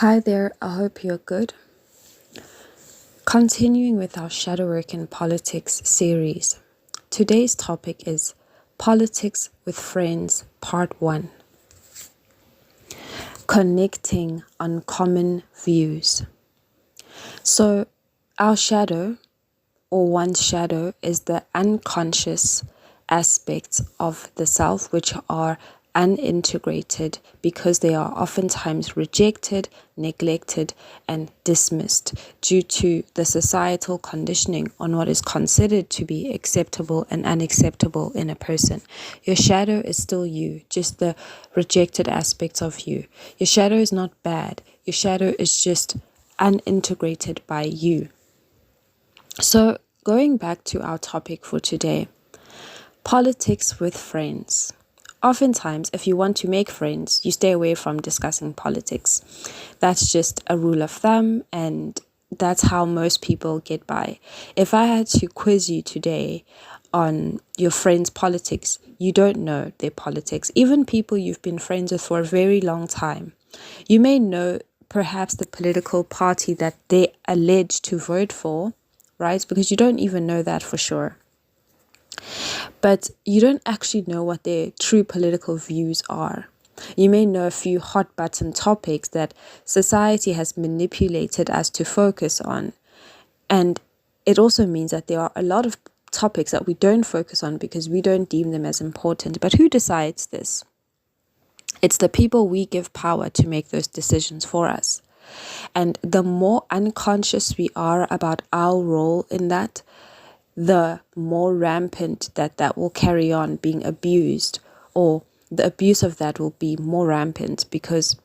Hi there, I hope you're good. Continuing with our Shadow Work in Politics series, today's topic is Politics with Friends Part 1. Connecting on Common Views. So, our shadow, or one's shadow, is the unconscious aspects of the self which are unintegrated because they are oftentimes rejected, neglected, and dismissed due to the societal conditioning on what is considered to be acceptable and unacceptable in a person. Your shadow is still you, just the rejected aspects of you. Your shadow is not bad. Your shadow is just unintegrated by you. So, going back to our topic for today, politics with friends. Oftentimes, if you want to make friends, you stay away from discussing politics. That's just a rule of thumb, and that's how most people get by. If I had to quiz you today on your friends' politics, you don't know their politics. Even people you've been friends with for a very long time. You may know perhaps the political party that they allege to vote for, right? Because you don't even know that for sure. But you don't actually know what their true political views are. You may know a few hot button topics that society has manipulated us to focus on. And it also means that there are a lot of topics that we don't focus on because we don't deem them as important. But who decides this? It's the people we give power to make those decisions for us. And the more unconscious we are about our role in that, the more rampant that will carry on being abused, or the abuse of that will be more rampant because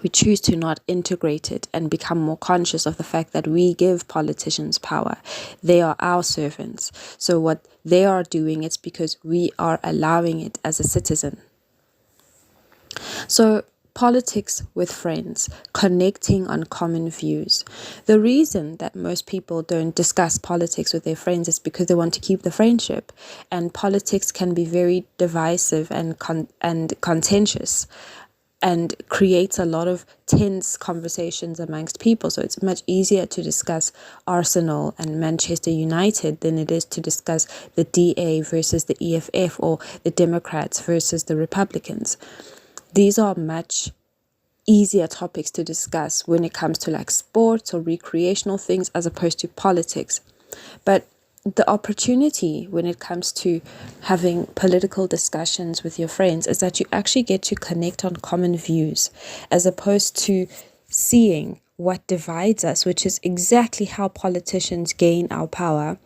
we choose to not integrate it and become more conscious of the fact that we give politicians power. They are our servants. So what they are doing, it's because we are allowing it as a citizen. So politics with friends, connecting on common views. The reason that most people don't discuss politics with their friends is because they want to keep the friendship, and politics can be very divisive and contentious and creates a lot of tense conversations amongst people. So it's much easier to discuss Arsenal and Manchester United than it is to discuss the DA versus the EFF or the Democrats versus the Republicans. These are much easier topics to discuss when it comes to like sports or recreational things as opposed to politics. But the opportunity when it comes to having political discussions with your friends is that you actually get to connect on common views as opposed to seeing what divides us, which is exactly how politicians gain our power,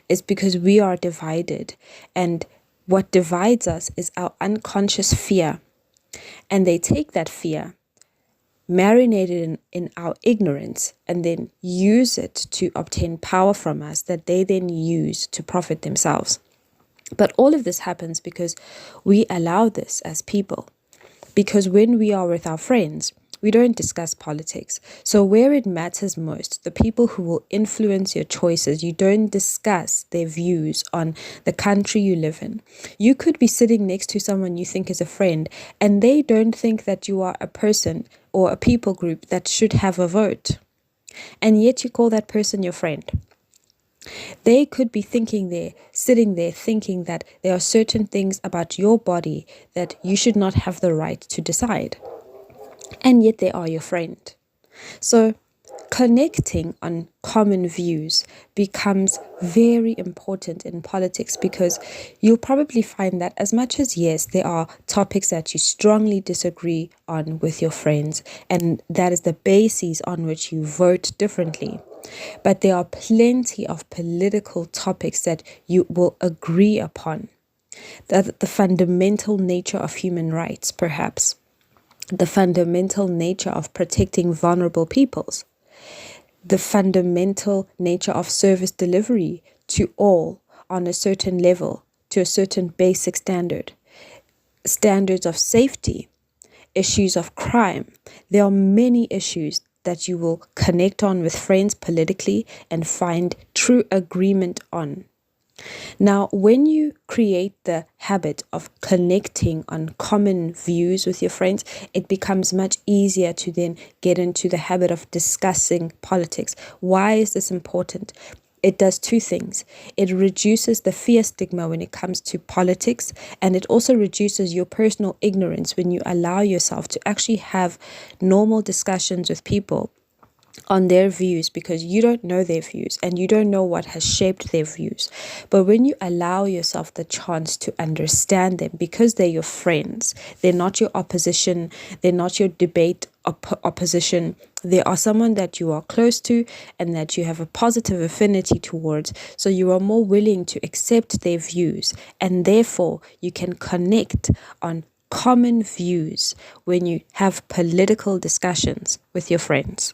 is because we are divided. And what divides us is our unconscious fear. And they take that fear, marinate it in our ignorance, and then use it to obtain power from us that they then use to profit themselves. But all of this happens because we allow this as people. Because when we are with our friends, we don't discuss politics. So where it matters most, the people who will influence your choices, you don't discuss their views on the country you live in. You could be sitting next to someone you think is a friend, and they don't think that you are a person or a people group that should have a vote. And yet you call that person your friend. They could be sitting there thinking that there are certain things about your body that you should not have the right to decide. And yet they are your friend. So connecting on common views becomes very important in politics, because you'll probably find that as much as, yes, there are topics that you strongly disagree on with your friends, and that is the basis on which you vote differently. But there are plenty of political topics that you will agree upon. That the fundamental nature of human rights, perhaps, the fundamental nature of protecting vulnerable peoples, the fundamental nature of service delivery to all on a certain level, to a certain basic standard, standards of safety, issues of crime. There are many issues that you will connect on with friends politically and find true agreement on. Now, when you create the habit of connecting on common views with your friends, it becomes much easier to then get into the habit of discussing politics. Why is this important? It does two things. It reduces the fear stigma when it comes to politics, and it also reduces your personal ignorance when you allow yourself to actually have normal discussions with people on their views, because you don't know their views and you don't know what has shaped their views. But when you allow yourself the chance to understand them, because they're your friends, they're not your opposition, they're not your debate opposition, they are someone that you are close to and that you have a positive affinity towards, so you are more willing to accept their views, and therefore you can connect on common views when you have political discussions with your friends.